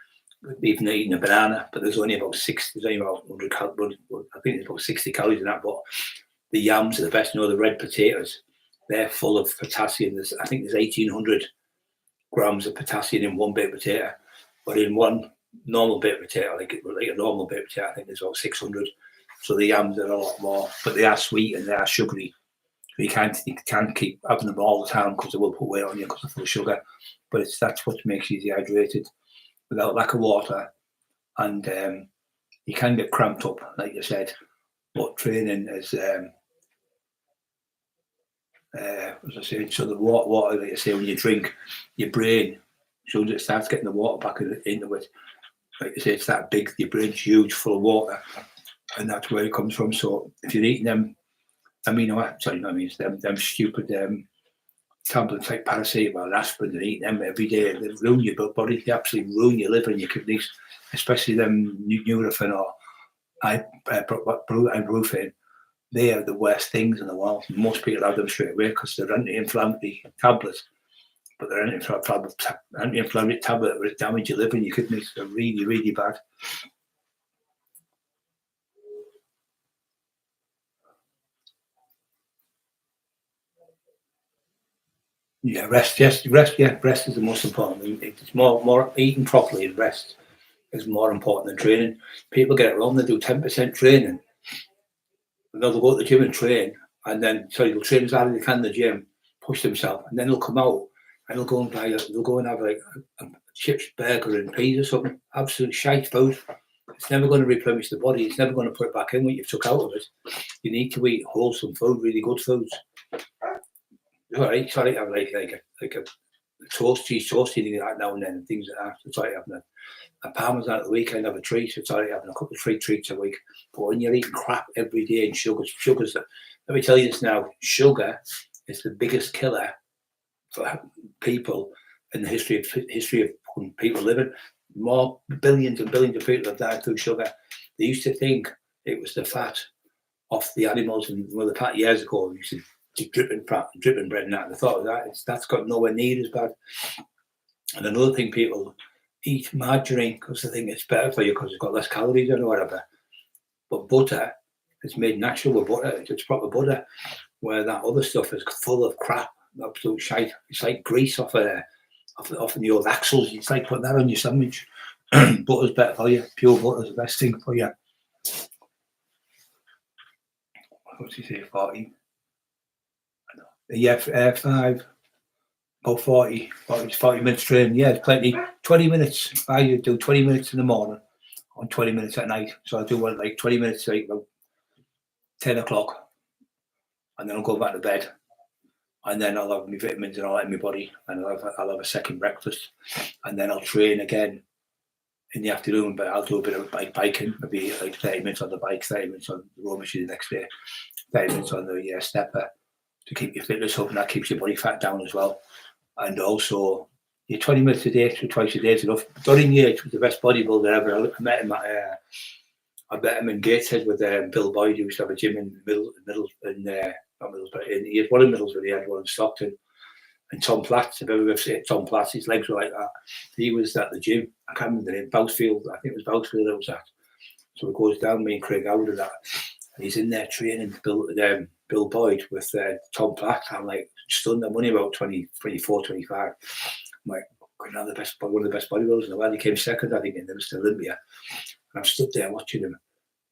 even eating a banana, but there's only about 100 calories. I think there's about 60 calories in that, but the yams are the best. The red potatoes, they're full of potassium. I think there's 1,800 grams of potassium in one baked potato, but in one normal baked potato, like a normal baked potato, I think there's about 600. So the yams are a lot more, but they are sweet and they are sugary. You can't keep having them all the time because they will put weight on you because they're full of sugar. But that's what makes you dehydrated without lack of water, and you can get cramped up, like you said. But training is, as I said, so the water, like I say, when you drink, your brain, so it starts getting the water back into it. Like I say, it's that big, your brain's huge, full of water, and that's where it comes from. So if you're eating them them stupid tablets like paracetamol, aspirin, and eating them every day, they ruin your body. They absolutely ruin your liver and your kidneys, especially them Nurofen or ibuprofen. They are the worst things in the world. Most people have them straight away because they're anti-inflammatory tablets, but they're anti-inflammatory tablet that damage your liver and your kidneys. They're really, really bad. Yeah, rest. Yes, rest. Yeah, rest is the most important. It's more eating properly and rest is more important than training. People get it wrong. They do 10% training. They'll go to the gym and train, and then they'll train as hard as they can in the gym, push themselves, and then they'll come out and they'll go and have like a chips, burger, and peas or something. Absolute shite food. It's never going to replenish the body. It's never going to put it back in what you've took out of it. You need to eat wholesome food, really good foods. All right, sorry, have like a cheese toast eating that now and then, and things like that. It's like having a parmesan at the weekend, have a treat. It's like having a couple of treats a week. But when you're eating crap every day and sugars, let me tell you this now: sugar is the biggest killer for people in the history of people living. More billions and billions of people have died through sugar. They used to think it was the fat off the animals, and the fat years ago, we used to dripping bread and that. They thought that's got nowhere near as bad. And another thing, people eat margarine because they think it's better for you because it's got less calories in or whatever. But butter is made natural with butter. It's proper butter, where that other stuff is full of crap, absolute shite. It's like grease off the old axles. It's like putting that on your sandwich. Butter's better for you. Pure butter's the best thing for you. What's he say? 40? Yeah, 40 minutes training. Yeah, it's plenty. 20 minutes. I do 20 minutes in the morning and 20 minutes at night. So I do one like 20 minutes, like about 10 o'clock, and then I'll go back to bed. And then I'll have my vitamins and all that in my body, and I'll have a second breakfast, and then I'll train again in the afternoon. But I'll do a bit of biking, maybe like 30 minutes on the bike, 30 minutes on the row machine the next day, 30 minutes on the stepper to keep your fitness up, and that keeps your body fat down as well. And also, your 20 minutes a day, so twice a day is enough. During Yates was the best bodybuilder ever. I met him at, I met him in Gateshead with Bill Boyd, who used to have a gym in Middle in not Middlesbrough. He had one in Middlesbrough, he had one in Stockton. And Tom Platts, if ever seen Tom Platts, his legs were like that. He was at the gym. I can't remember the name. Bousfield, I think it was Bousfield that was at. So it goes down, me and Craig Howard and that. And he's in there training Bill Boyd with Tom Platt. I'm like stunned. I'm only about 24, 25. I'm like, one of the best bodybuilders in the world. He came second, I think, in Mr. Olympia. And I'm stood there watching him,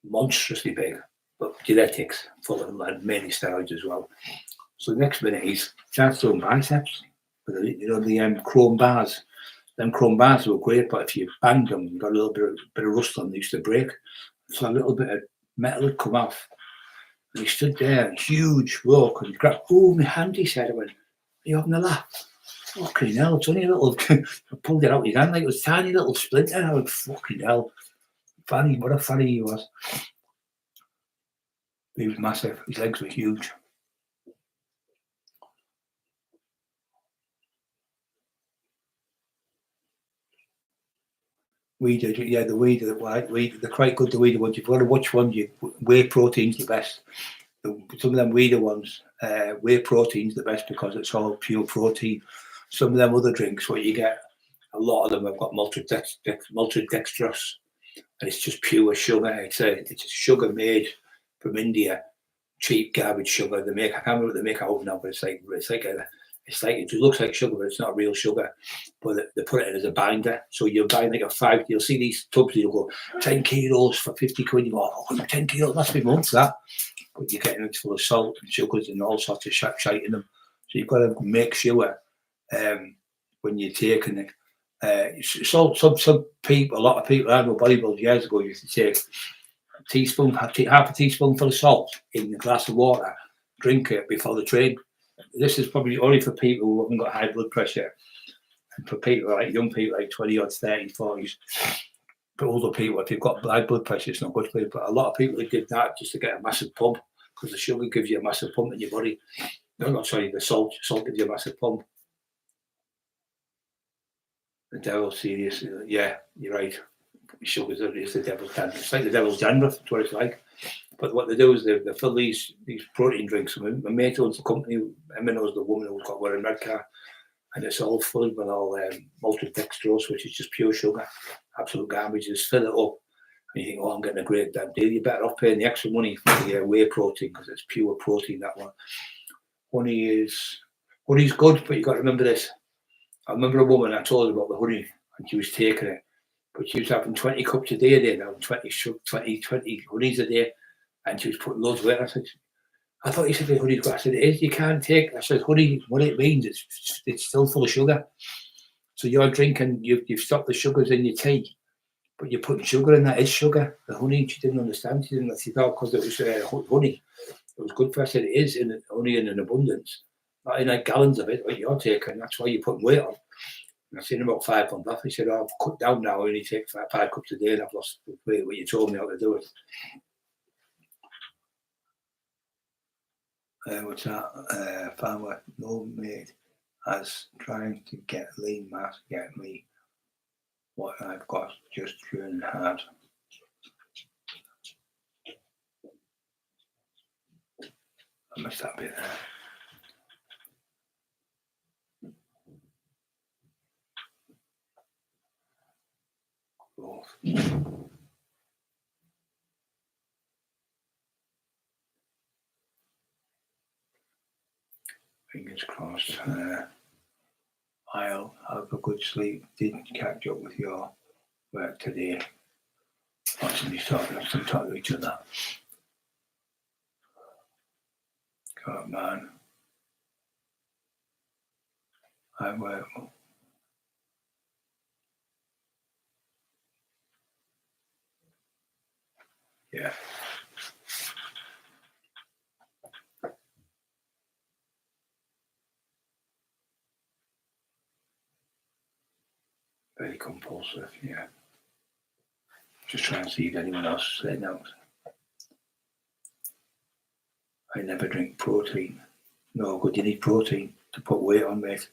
monstrously big, but genetics, full of mainly steroids as well. So the next minute he starts doing biceps with the chrome bars. Them chrome bars were great, but if you banged them, you got a little bit of rust on. They used to break, so a little bit of metal had come off. And he stood there, huge rock, and he grabbed, oh, my hand, he said. I went, are you having a laugh? Fucking hell, it's only a little, I pulled it out of his hand like it was a tiny little splinter. I went, fucking hell. Fanny, what a fanny he was. He was massive, his legs were huge. Weeded, yeah, the weed, they're quite good, the weeder ones. You've got to watch one, whey protein's the best. Some of them weeder ones, whey protein's the best because it's all pure protein. Some of them other drinks, what you get, a lot of them have got maltodextrose, and it's just pure sugar. It's a sugar made from India, cheap garbage sugar. They make, I can't remember what they make out of now, but it's like it looks like sugar, but it's not real sugar. But they put it in as a binder. So you're buying like you'll see these tubs, you'll go 10 kilos for 50 quid. You go, oh, 10 kilos, that's me months that. But you're getting it full of salt and sugars and all sorts of shite in them. So you've got to make sure when you're taking it. Some people, a lot of people, I know bodybuilders years ago used to take half a teaspoonful of salt in a glass of water, drink it before the train. This is probably only for people who haven't got high blood pressure, and for people like young people like 20 or 30, 40s. But older people, if you've got high blood pressure, it's not good for you. But a lot of people did that just to get a massive pump, because the sugar gives you a massive pump in your body. No, sorry, the salt gives you a massive pump. The devil, seriously, yeah, you're right. Sugar is the devil's dandruff. It's like the devil's dandruff. That's what it's like. But what they do is they fill these protein drinks. My mate owns the company. Emma knows the woman who's got one in Redcar, and it's all full with all maltodextrose, which is just pure sugar, absolute garbage. Just fill it up, and you think, oh, I'm getting a great damn deal. You're better off paying the extra money for the whey protein, because it's pure protein, that one. Honey's good, but you got to remember this. I remember a woman, I told her about the honey, and she was taking it, but she was having 20 cups a day there now, 20 honeys a day, and she was putting loads of weight. I thought you said the honey's good. I said, it is, you can't take. I said, honey, what it means, it's still full of sugar. So you're drinking, you've stopped the sugars in your tea, but you're putting sugar in that. Is sugar. The honey, she didn't understand. She thought because it was honey, it was good for her. I said, it is only in an abundance, not in like gallons of it, what you're taking. That's why you're putting weight on. And I've seen about 5 pounds off. He said, oh, I've cut down now. I only take 5 cups a day, and I've lost weight. What you told me how to do it. What's that? Farmer no mate as trying to get lean mass, get me what I've got, just chewing hard. I missed that bit there. Fingers crossed. I'll have a good sleep. Didn't catch up with your work today. Watching you talking to each other. God, man. I work. Yeah. Very compulsive, yeah. Just try and see if anyone else saying out. I never drink protein. No good. You need protein to put weight on, mate.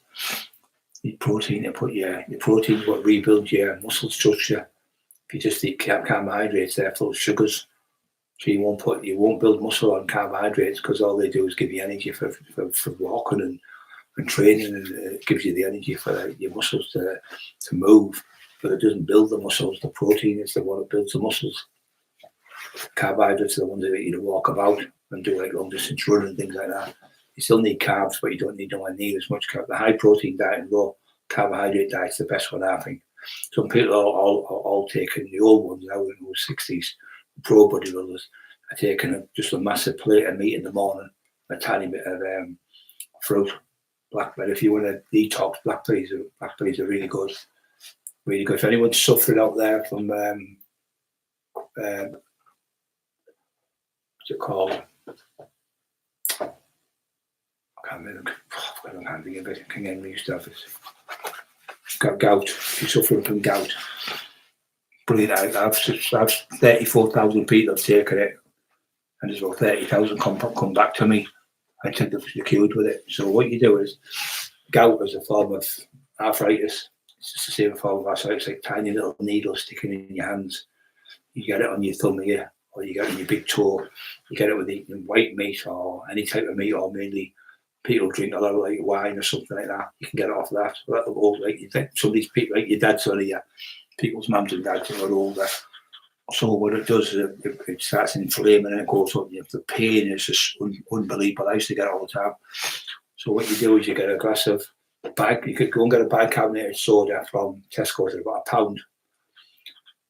You need protein to put your protein is what rebuilds your muscle structure. If you just eat carbohydrates, they're full of sugars. So you won't build muscle on carbohydrates because all they do is give you energy for walking and training, and it gives you the energy for your muscles to move, but it doesn't build the muscles. The protein is the one that builds the muscles. Carbohydrates are the ones that get you to walk about and do like long distance running and things like that. You still need carbs, but you don't need nowhere near as much carbs. The high protein diet and low carbohydrate diet is the best one, I think. Some people are all taking the old ones now in the 60s, pro bodybuilders are taking just a massive plate of meat in the morning, a tiny bit of fruit, blackberry. If you want to detox, blackberries are really good. Really good. If anyone's suffering out there from what's it called? I can't remember. I can't think of it. I can get used to it. Gout. If you're suffering from gout, brilliant. I've 34,000 people have taken it, and there's about 30,000 come back to me. I said they're cured with it. So what you do is, gout is a form of arthritis. It's just the same form of arthritis, like tiny little needles sticking in your hands. You get it on your thumb here, or you get it on your big toe. You get it with eating white meat or any type of meat, or mainly people drink a lot of like wine or something like that. You can get it off that. Like you think some of these people, like your dads or your people's mums and dads who are older. So what it does is it starts inflaming and it goes up. The pain is just unbelievable. I used to get it all the time. So what you do is you get a glass of bag. You could go and get a bicarbonated soda from Tesco's at about £1. You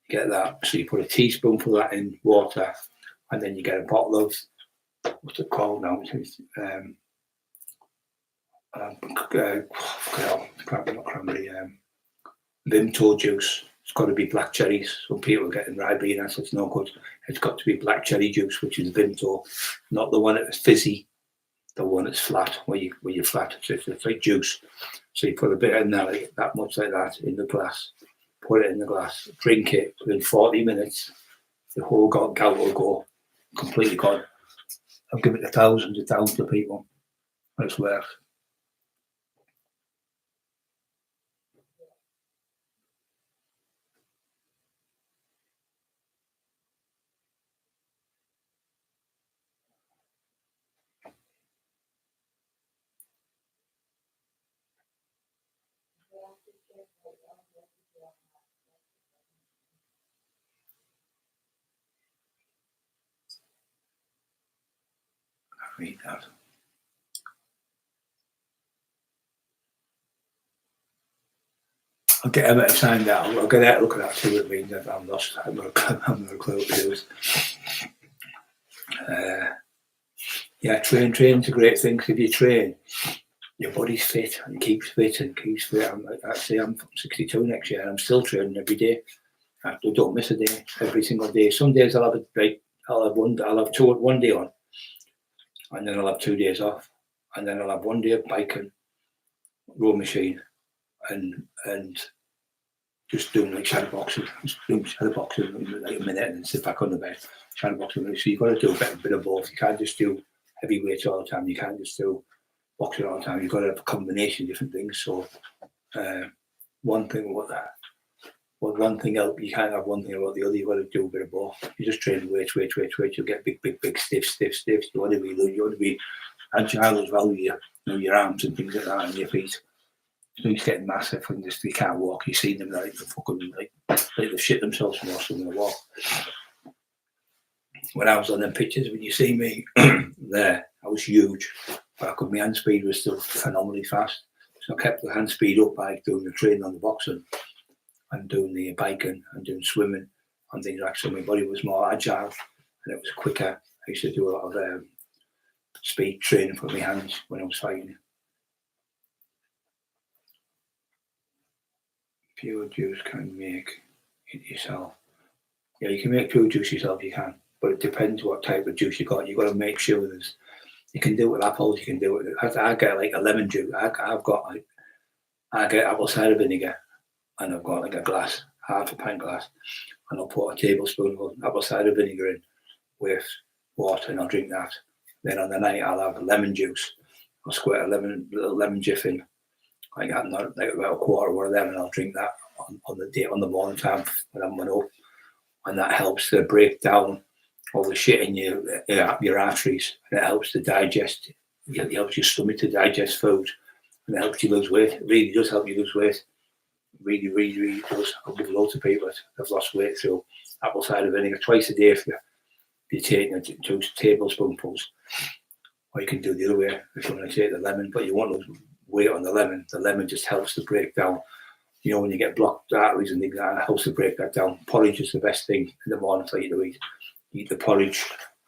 get that. So you put a teaspoonful of that in water, and then you get a bottle of what's it called now? Vimto juice. It's got to be black cherries. Some people are getting Ribena, so it's no good. It's got to be black cherry juice, which is Vimto, not the one that's fizzy, the one that's flat, where you're flat. It's like juice. So you put a bit in there, like that much like that, in the glass. Put it in the glass, drink it. Within 40 minutes, the whole gout will go completely gone. I've given it to thousands of people. It's worth. Read that. I'll get a bit of time now. I'll get out looking at see what it means. I'm lost. I'm not a clue what it is. Yeah, training's a great thing. If you train, your body's fit and keeps fit. I'm 62 next year and I'm still training every day. I don't miss a day, every single day. Some days I'll have one day on, and then I'll have 2 days off, and then I'll have 1 day of biking, row machine, and just doing like shadow boxing, like a minute and then sit back on the bed, shadow boxing. So you've got to do a bit of both. You can't just do heavy weights all the time. You can't just do boxing all the time. You've got to have a combination of different things. So one thing else, you can't have one thing about the other. You've got to do a bit of both. You just train weights, you'll get big, stiff. You want to be agile as well with your arms and things like that and your feet. So he's getting massive and just they can't walk. You see them like they've shit themselves from watching them walk. When I was on them pictures, when you see me there, I was huge. But my hand speed was still phenomenally fast. So I kept the hand speed up by doing the training on the boxing and doing the biking and doing swimming and things like that. So my body was more agile and it was quicker. I used to do a lot of speed training for my hands when I was fighting. Pure juice can make it yourself. Yeah, you can make pure juice yourself, you can. But it depends what type of juice you got. You've got to make sure there's, you can do it with apples, you can do it. I get like a lemon juice. I get apple cider vinegar and I've got like a glass, half a pint glass, and I'll put a tablespoon of apple cider vinegar in with water and I'll drink that. Then on the night I'll have lemon juice. I'll squirt a little lemon jiff in, like that, like about a quarter of them, and I'll drink that on the morning time when I'm up, and that helps to break down all the shit in your arteries, and it helps to digest. It helps your stomach to digest food, and it helps you lose weight. It really does help you lose weight. Really, really, really does. I've given loads of people that have lost weight through apple cider vinegar twice a day if you're taking 2 tablespoonfuls. Or you can do the other way if you want to take the lemon, but you want to lose weight on the lemon. The lemon just helps to break down. You know, when you get blocked arteries and things like that, it helps to break that down. Porridge is the best thing in the morning for you to eat. Eat the porridge.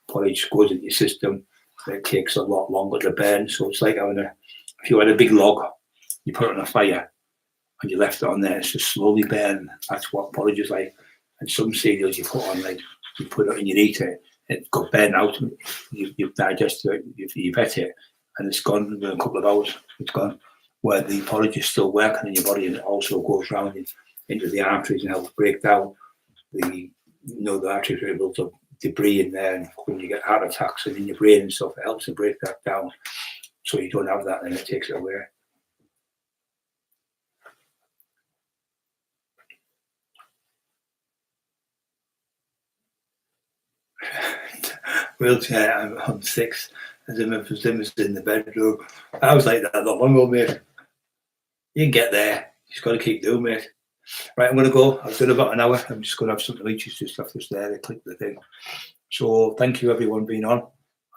Porridge goes into your system. It takes a lot longer to burn. So it's like having if you had a big log, you put it on a fire and you left it on there, it's just slowly burn. That's what porridge is like. And some cereals you put on, like you put it and you eat it, it got burnt out. You've digested it, you've ate it, and it's gone in a couple of hours. It's gone. Where the porridge is still working in your body and it also goes round into the arteries and helps break down the arteries are able to debris in there, and when you get heart attacks and in your brain and stuff, it helps to break that down so you don't have that and it takes it away. Wheelchair, I'm on 6 as a Memphis in the bedroom. I was like that not long ago, mate. You can get there, you just got to keep doing, mate. Right, I'm going to go. I've done about an hour. I'm just going to have something to eat. Just have to stare and click the thing. So thank you everyone being on.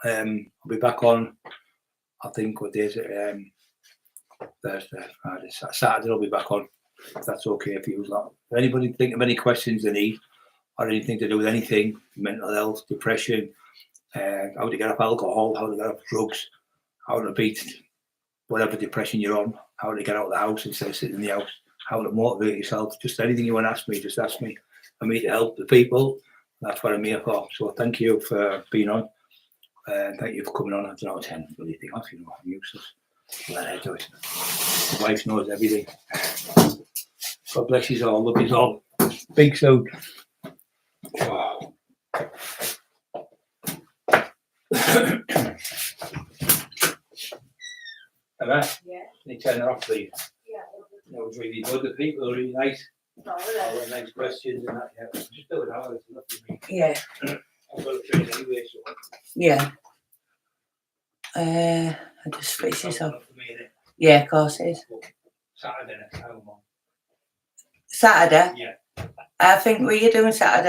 I'll be back on, I think, what day is it? Thursday, Friday, Saturday I'll be back on, if that's okay if you lot. If anybody think of any questions they need or anything to do with anything, mental health, depression, how to get off alcohol, how to get off drugs, how to beat whatever depression you're on, how to get out of the house instead of sitting in the house, how to motivate yourself, just anything you want to ask me, just ask me. I'm here to help the people. That's what I'm here for. So thank you for being on. Thank you for coming on. I don't know what to really think of, I'm useless. Let her do it. My wife knows everything. God bless you all. Love you all. Big soon. Wow. Emma? Yeah. Can you turn it off, please? Yeah. That was really good. The people are really nice. All the nice questions and that. Yeah. Just do it now. It's enough for me. Yeah. I've got to train anyway, so. Yeah. I just fix this up. Yeah, of course it is. Saturday next time. Saturday? Yeah. I think, were you doing Saturday?